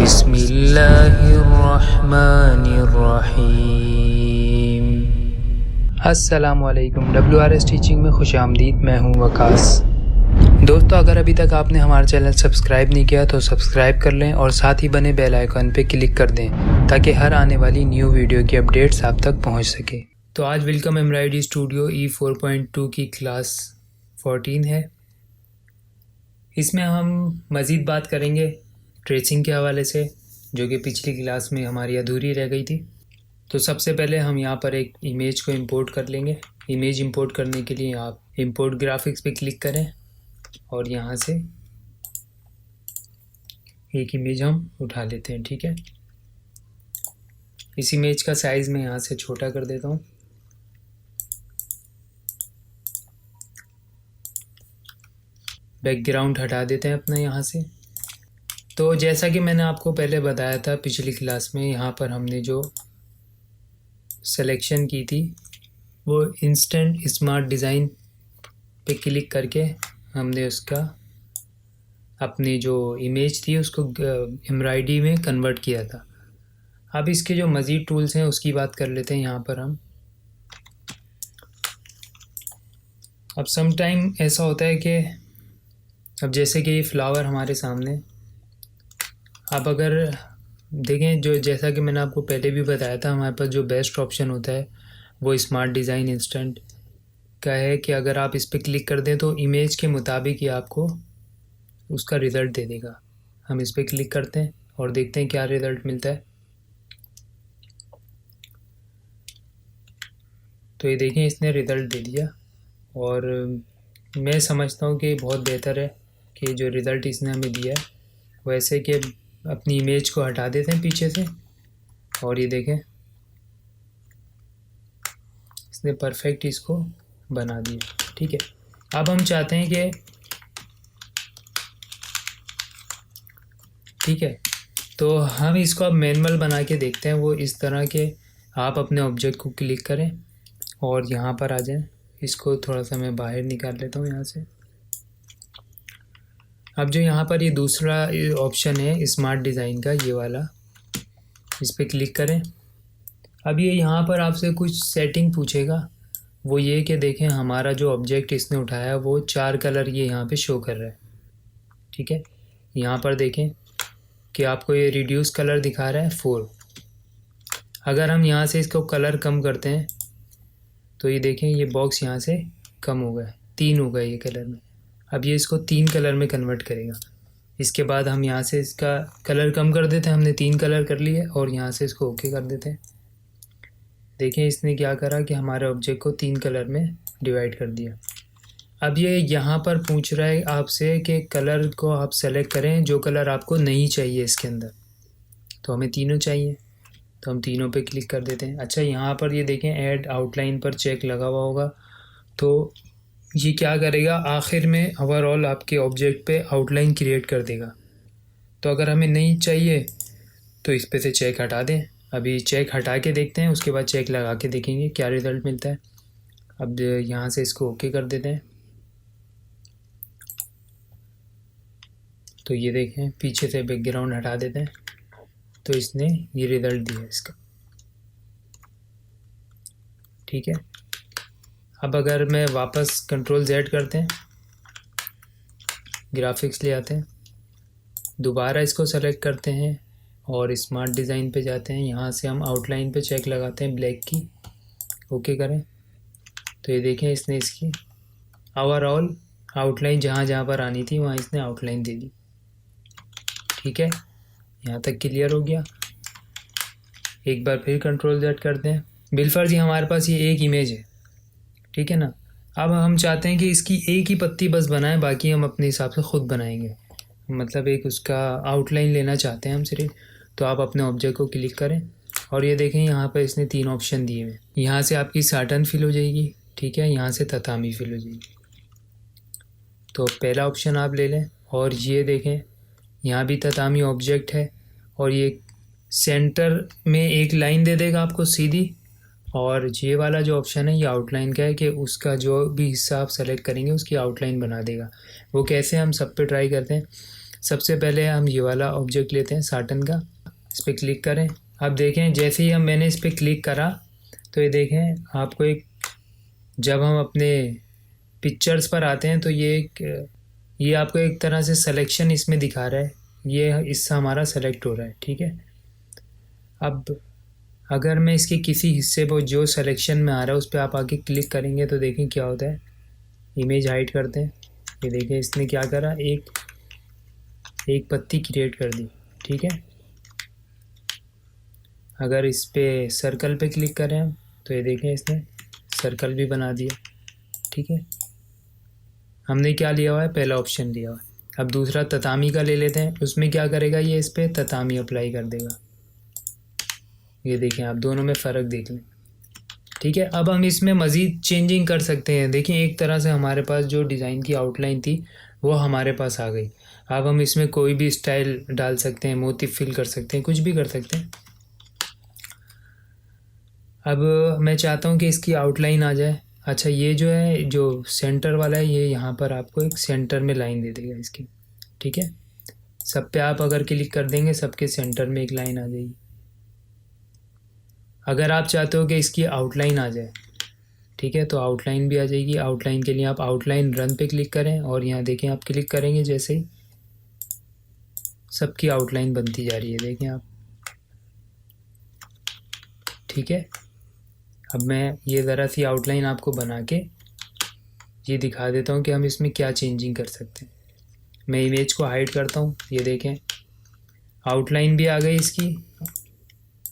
बिस्मिल्लाहिर्रहमानिर्रहीम। अस्सलामुअलैकुम। WRS teaching में खुश आमदीद। मैं हूँ वकास। दोस्तों, अगर अभी तक आपने हमारा चैनल सब्सक्राइब नहीं किया तो सब्सक्राइब कर लें और साथ ही बने बेल आइकन पे क्लिक कर दें ताकि हर आने वाली न्यू वीडियो की अपडेट्स आप तक पहुँच सके। तो आज वेलकम एम्ब्रॉयडरी स्टूडियो E4.2 की क्लास 14 है। इसमें हम मज़ीद बात करेंगे ट्रेसिंग के हवाले से, जो कि पिछली क्लास में हमारी अधूरी रह गई थी। तो सबसे पहले हम यहाँ पर एक इमेज को इंपोर्ट कर लेंगे। इमेज इंपोर्ट करने के लिए आप इंपोर्ट ग्राफिक्स पे क्लिक करें और यहाँ से एक इमेज हम उठा लेते हैं। ठीक है, इस इमेज का साइज़ मैं यहाँ से छोटा कर देता हूँ। बैकग्राउंड हटा देते हैं अपना यहाँ से। तो जैसा कि मैंने आपको पहले बताया था पिछली क्लास में, यहाँ पर हमने जो सिलेक्शन की थी वो इंस्टेंट स्मार्ट डिज़ाइन पे क्लिक करके हमने उसका अपनी जो इमेज थी उसको एम्ब्रॉयडरी में कन्वर्ट किया था। अब इसके जो मज़ीद टूल्स हैं उसकी बात कर लेते हैं यहाँ पर हम। अब सम टाइम ऐसा होता है कि अब जैसे कि ये फ्लावर हमारे सामने, आप अगर देखें, जो जैसा कि मैंने आपको पहले भी बताया था, हमारे पास जो बेस्ट ऑप्शन होता है वो स्मार्ट डिज़ाइन इंस्टेंट का है कि अगर आप इस पर क्लिक कर दें तो इमेज के मुताबिक ही आपको उसका रिज़ल्ट दे देगा। हम इस पर क्लिक करते हैं और देखते हैं क्या रिज़ल्ट मिलता है। तो ये देखें, इसने रिज़ल्ट दे दिया और मैं समझता हूँ कि बहुत बेहतर है कि जो रिज़ल्ट इसने हमें दिया है वैसे कि अपनी इमेज को हटा देते हैं पीछे से और ये देखें इसने परफेक्ट इसको बना दिया। ठीक है, अब हम चाहते हैं कि ठीक है, तो हम इसको अब मैनुअल बना के देखते हैं। वो इस तरह के आप अपने ऑब्जेक्ट को क्लिक करें और यहाँ पर आ जाएं। इसको थोड़ा सा मैं बाहर निकाल लेता हूँ यहाँ से। अब जो यहाँ पर ये दूसरा ऑप्शन है स्मार्ट डिज़ाइन का, ये वाला, इस पर क्लिक करें। अब ये यहाँ पर आपसे कुछ सेटिंग पूछेगा। वो ये कि देखें हमारा जो ऑब्जेक्ट इसने उठाया वो 4 कलर ये यहाँ पे शो कर रहा है। ठीक है, यहाँ पर देखें कि आपको ये रिड्यूस कलर दिखा रहा है 4। अगर हम यहाँ से इसको कलर कम करते हैं तो ये देखें ये बॉक्स यहाँ से कम हो गया, 3 हो गया ये कलर में। अब ये इसको 3 कलर में कन्वर्ट करेगा। इसके बाद हम यहाँ से इसका कलर कम कर देते हैं। हमने 3 कलर कर लिए और यहाँ से इसको ओके कर देते हैं। देखें इसने क्या करा कि हमारे ऑब्जेक्ट को 3 कलर में डिवाइड कर दिया। अब ये यहाँ पर पूछ रहा है आपसे कि कलर को आप सेलेक्ट करें जो कलर आपको नहीं चाहिए इसके अंदर। तो हमें तीनों चाहिए तो हम तीनों पे क्लिक कर देते हैं। अच्छा, यहाँ पर ये देखें ऐड आउटलाइन पर चेक लगा हुआ होगा, तो ये क्या करेगा, आखिर में ओवरऑल आपके ऑब्जेक्ट पे आउटलाइन क्रिएट कर देगा। तो अगर हमें नहीं चाहिए तो इस पे से चेक हटा दें। अभी चेक हटा के देखते हैं, उसके बाद चेक लगा के देखेंगे क्या रिज़ल्ट मिलता है। अब यहाँ से इसको ओके कर देते हैं। तो ये देखें पीछे से बैकग्राउंड हटा देते हैं तो इसने ये रिज़ल्ट दिया इसका। ठीक है, अब अगर मैं वापस Ctrl+Z करते हैं, ग्राफिक्स ले आते हैं, दोबारा इसको सेलेक्ट करते हैं और स्मार्ट डिज़ाइन पे जाते हैं। यहाँ से हम आउटलाइन पे चेक लगाते हैं ब्लैक की, ओके करें। तो ये देखें इसने इसकी ओवरऑल आउटलाइन जहाँ जहाँ पर आनी थी वहाँ इसने आउटलाइन दे दी। ठीक है, यहाँ तक क्लियर हो गया। एक बार फिर Ctrl+Z करते हैं। बिलफर्ज हमारे पास ये एक इमेज है, ठीक है ना। अब हम चाहते हैं कि इसकी एक ही पत्ती बस बनाएं, बाकी हम अपने हिसाब से ख़ुद बनाएंगे। मतलब एक उसका आउटलाइन लेना चाहते हैं हम सिर्फ। तो आप अपने ऑब्जेक्ट को क्लिक करें और ये देखें यहाँ पर इसने 3 ऑप्शन दिए हुए। यहाँ से आपकी साटन फिल हो जाएगी, ठीक है, यहाँ से ततामी फिल हो जाएगी। तो पहला ऑप्शन आप ले लें और ये देखें यहाँ भी ततामी ऑब्जेक्ट है और ये सेंटर में एक लाइन दे देगा आपको सीधी। और ये वाला जो ऑप्शन है ये आउटलाइन का है कि उसका जो भी हिस्सा आप सेलेक्ट करेंगे उसकी आउटलाइन बना देगा। वो कैसे, हम सब पे ट्राई करते हैं। सबसे पहले हम ये वाला ऑब्जेक्ट लेते हैं साटन का, इस पर क्लिक करें। अब देखें जैसे ही मैंने इस पर क्लिक करा तो ये देखें आपको एक, जब हम अपने पिक्चर्स पर आते हैं तो ये आपको एक तरह से सिलेक्शन इसमें दिखा रहा है, ये इससे हमारा सेलेक्ट हो रहा है। ठीक है, अब अगर मैं इसके किसी हिस्से पर जो सिलेक्शन में आ रहा है उस पर आप आके क्लिक करेंगे तो देखें क्या होता है। इमेज हाइड करते हैं, ये देखें इसने क्या करा, एक पत्ती क्रिएट कर दी। ठीक है, अगर इस पे सर्कल पे क्लिक करें हम तो ये देखें इसने सर्कल भी बना दिया। ठीक है, हमने क्या लिया हुआ है, पहला ऑप्शन लिया हुआ है। अब दूसरा ततामी का ले लेते हैं, उसमें क्या करेगा, ये इस पर ततामी अप्लाई कर देगा। ये देखें आप दोनों में फ़र्क देख लें। ठीक है, अब हम इसमें मज़ीद चेंजिंग कर सकते हैं। देखिए एक तरह से हमारे पास जो डिज़ाइन की आउटलाइन थी वो हमारे पास आ गई। अब हम इसमें कोई भी स्टाइल डाल सकते हैं, मोटिव फिल कर सकते हैं, कुछ भी कर सकते हैं। अब मैं चाहता हूँ कि इसकी आउटलाइन आ जाए। अच्छा, ये जो है, जो सेंटर वाला है, ये यहाँ पर आपको एक सेंटर में लाइन दे देगा इसकी। ठीक है, सब पे आप अगर क्लिक कर देंगे सबके सेंटर में एक लाइन आ जाएगी। अगर आप चाहते हो कि इसकी आउटलाइन आ जाए, ठीक है, तो आउटलाइन भी आ जाएगी। आउटलाइन के लिए आप आउटलाइन रन पे क्लिक करें और यहाँ देखें आप क्लिक करेंगे जैसे ही सबकी आउटलाइन बनती जा रही है, देखें आप। ठीक है, अब मैं ये ज़रा सी आउटलाइन आपको बना के ये दिखा देता हूँ कि हम इसमें क्या चेंजिंग कर सकते हैं। मैं इमेज को हाइड करता हूँ, ये देखें आउटलाइन भी आ गई इसकी।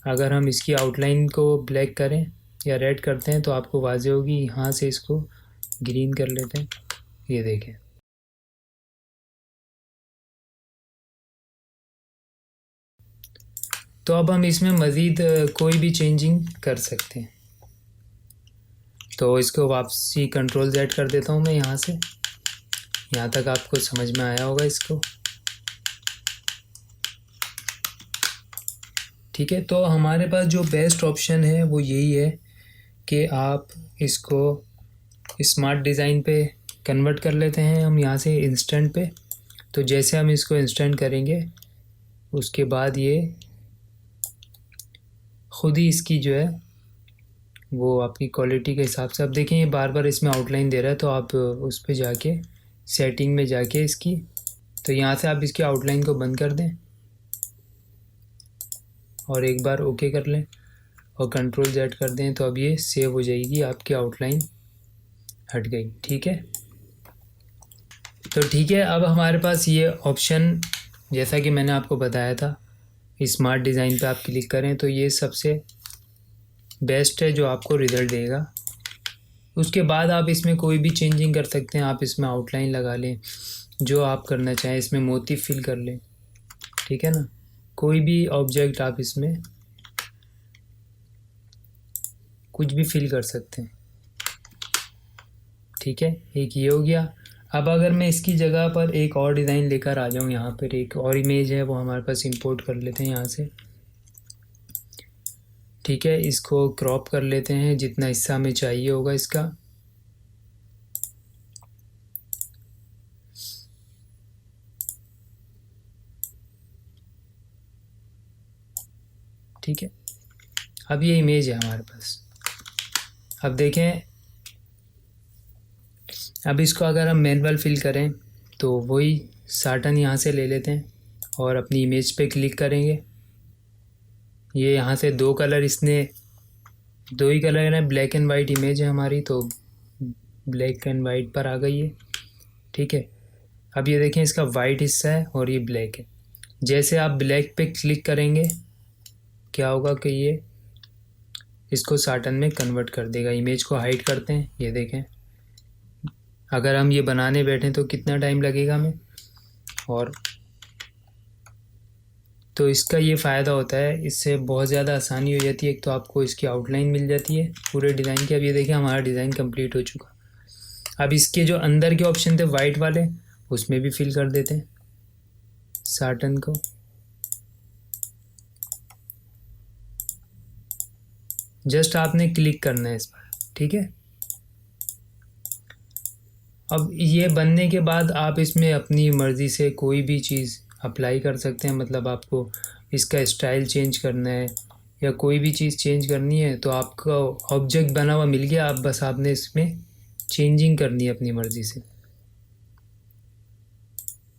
अगर हम इसकी आउटलाइन को ब्लैक करें या रेड करते हैं तो आपको वाज़ेह होगी। यहाँ से इसको ग्रीन कर लेते हैं, ये देखें। तो अब हम इसमें मज़ीद कोई भी चेंजिंग कर सकते हैं। तो इसको वापसी कंट्रोल Z कर देता हूँ मैं यहाँ से। यहाँ तक आपको समझ में आया होगा इसको। ठीक है, तो हमारे पास जो बेस्ट ऑप्शन है वो यही है कि आप इसको स्मार्ट डिज़ाइन पे कन्वर्ट कर लेते हैं हम यहाँ से इंस्टेंट पे। तो जैसे हम इसको इंस्टेंट करेंगे उसके बाद ये ख़ुद ही इसकी जो है वो आपकी क्वालिटी के हिसाब से, अब देखें ये बार बार इसमें आउटलाइन दे रहा है, तो आप उस पर जाके सेटिंग में जाके इसकी, तो यहाँ से आप इसकी आउटलाइन को बंद कर दें और एक बार ओके कर लें और कंट्रोल Z कर दें, तो अब ये सेव हो जाएगी, आपकी आउटलाइन हट गई। ठीक है, तो ठीक है, अब हमारे पास ये ऑप्शन, जैसा कि मैंने आपको बताया था, स्मार्ट डिज़ाइन पे आप क्लिक करें तो ये सबसे बेस्ट है जो आपको रिज़ल्ट देगा। उसके बाद आप इसमें कोई भी चेंजिंग कर सकते हैं। आप इसमें आउटलाइन लगा लें, जो आप करना चाहें, इसमें मोटिव फिल कर लें। ठीक है ना, कोई भी ऑब्जेक्ट आप इसमें कुछ भी फिल कर सकते हैं। ठीक है, एक ये हो गया। अब अगर मैं इसकी जगह पर एक और डिज़ाइन लेकर आ जाऊँ, यहाँ पर एक और इमेज है वो हमारे पास इंपोर्ट कर लेते हैं यहाँ से। ठीक है, इसको क्रॉप कर लेते हैं जितना हिस्सा हमें चाहिए होगा इसका। ठीक है, अब ये इमेज है हमारे पास। अब देखें, अब इसको अगर हम मैनुअल फिल करें तो वही साटन यहाँ से ले लेते हैं और अपनी इमेज पे क्लिक करेंगे। ये यहाँ से दो कलर, इसने दो ही कलर है, ब्लैक एंड वाइट इमेज है हमारी, तो ब्लैक एंड वाइट पर आ गई है। ठीक है, अब ये देखें इसका वाइट हिस्सा है और ये ब्लैक है। जैसे आप ब्लैक पे क्लिक करेंगे क्या होगा कि ये इसको साटन में कन्वर्ट कर देगा। इमेज को हाइड करते हैं, ये देखें अगर हम ये बनाने बैठें तो कितना टाइम लगेगा हमें। और तो इसका ये फ़ायदा होता है, इससे बहुत ज़्यादा आसानी हो जाती है। एक तो आपको इसकी आउटलाइन मिल जाती है पूरे डिज़ाइन की। अब ये देखिए हमारा डिज़ाइन कंप्लीट हो चुका। अब इसके जो अंदर के ऑप्शन थे वाइट वाले, उसमें भी फिल कर देते हैं साटन को। जस्ट आपने क्लिक करना है इस पर। ठीक है, अब ये बनने के बाद आप इसमें अपनी मर्ज़ी से कोई भी चीज़ अप्लाई कर सकते हैं। मतलब आपको इसका स्टाइल चेंज करना है या कोई भी चीज़ चेंज करनी है तो आपका ऑब्जेक्ट बना हुआ मिल गया, आप बस आपने इसमें चेंजिंग करनी है अपनी मर्ज़ी से।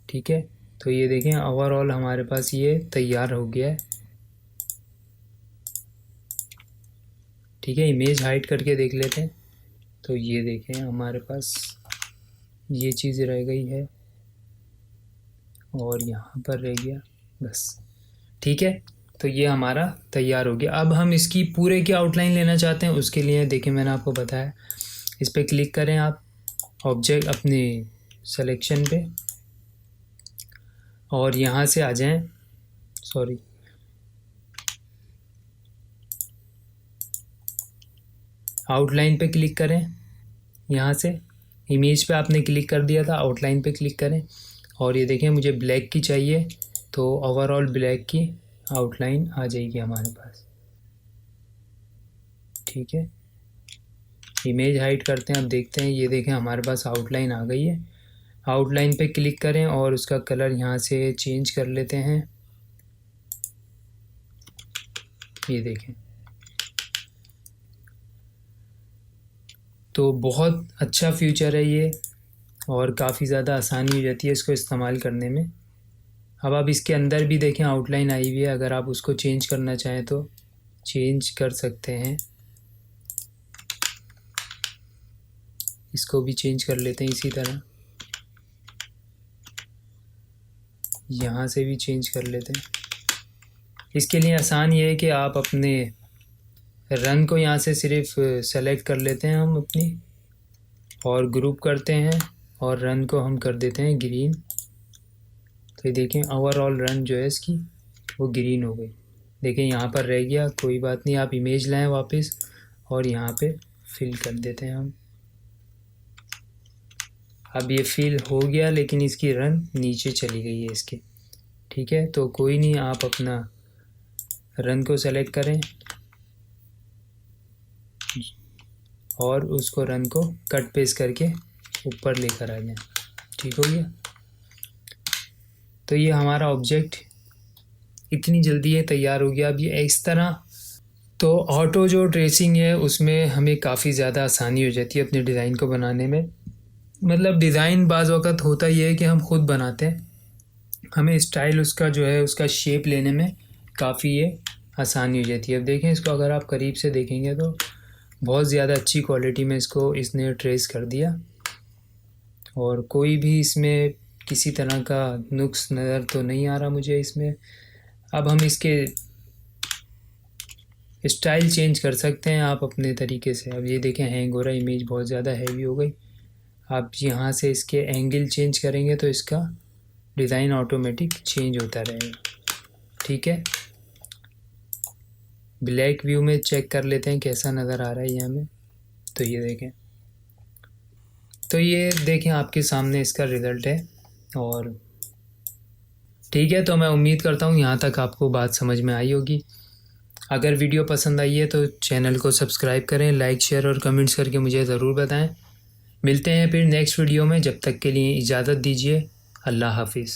ठीक है, तो ये देखें ओवरऑल हमारे पास ये तैयार हो गया है। ठीक है, इमेज हाइड करके देख लेते हैं। तो ये देखें हमारे पास ये चीज़ रह गई है और यहाँ पर रह गया बस। ठीक है, तो ये हमारा तैयार हो गया। अब हम इसकी पूरे की आउटलाइन लेना चाहते हैं, उसके लिए देखें मैंने आपको बताया, इस पर क्लिक करें आप ऑब्जेक्ट अपने सिलेक्शन पे और यहाँ से आ जाएं, सॉरी आउटलाइन पे क्लिक करें। यहाँ से इमेज पे आपने क्लिक कर दिया था, आउटलाइन पे क्लिक करें और ये देखें मुझे ब्लैक की चाहिए, तो ओवरऑल ब्लैक की आउटलाइन आ जाएगी हमारे पास। ठीक है, इमेज हाइड करते हैं, अब देखते हैं। ये देखें हमारे पास आउटलाइन आ गई है। आउटलाइन पे क्लिक करें और उसका कलर यहाँ से चेंज कर लेते हैं। ये देखें, तो बहुत अच्छा फीचर है ये और काफ़ी ज़्यादा आसानी हो जाती है इसको इस्तेमाल करने में। अब आप इसके अंदर भी देखें आउटलाइन आई हुई है, अगर आप उसको चेंज करना चाहें तो चेंज कर सकते हैं। इसको भी चेंज कर लेते हैं इसी तरह, यहाँ से भी चेंज कर लेते हैं। इसके लिए आसान ये है कि आप अपने रंग को यहाँ से सिर्फ सेलेक्ट कर लेते हैं हम अपनी और ग्रुप करते हैं और रन को हम कर देते हैं ग्रीन। तो ये देखें ओवरऑल रन जो है इसकी वो ग्रीन हो गई। देखें यहाँ पर रह गया, कोई बात नहीं, आप इमेज लाएं वापस और यहाँ पे फिल कर देते हैं हम। अब ये फिल हो गया लेकिन इसकी रन नीचे चली गई है इसके। ठीक है, तो कोई नहीं, आप अपना रन को सेलेक्ट करें और उसको रन को कट पेस्ट करके ऊपर लेकर आ जाएं। ठीक हो गया, तो ये हमारा ऑब्जेक्ट इतनी जल्दी ये तैयार हो गया। अब ये इस तरह, तो ऑटो जो ट्रेसिंग है उसमें हमें काफ़ी ज़्यादा आसानी हो जाती है अपने डिज़ाइन को बनाने में। मतलब डिज़ाइन बाज़ वक़्त होता ये है कि हम ख़ुद बनाते हैं, हमें स्टाइल उसका जो है उसका शेप लेने में काफ़ी ये आसानी हो जाती है। अब देखें इसको, अगर आप करीब से देखेंगे तो बहुत ज़्यादा अच्छी क्वालिटी में इसको इसने ट्रेस कर दिया और कोई भी इसमें किसी तरह का नुक्स नज़र तो नहीं आ रहा मुझे इसमें। अब हम इसके स्टाइल चेंज कर सकते हैं आप अपने तरीके से। अब ये देखें हैंग हो रहा है, इमेज बहुत ज़्यादा हैवी हो गई। आप यहाँ से इसके एंगल चेंज करेंगे तो इसका डिज़ाइन ऑटोमेटिक चेंज होता रहेगा। ठीक है, ब्लैक व्यू में चेक कर लेते हैं कैसा नज़र आ रहा है ये हमें। तो ये देखें, तो ये देखें आपके सामने इसका रिज़ल्ट है। और ठीक है, तो मैं उम्मीद करता हूँ यहाँ तक आपको बात समझ में आई होगी। अगर वीडियो पसंद आई है तो चैनल को सब्सक्राइब करें, लाइक शेयर और कमेंट्स करके मुझे ज़रूर बताएं। मिलते हैं फिर नेक्स्ट वीडियो में, जब तक के लिए इजाज़त दीजिए। अल्लाह हाफिज़।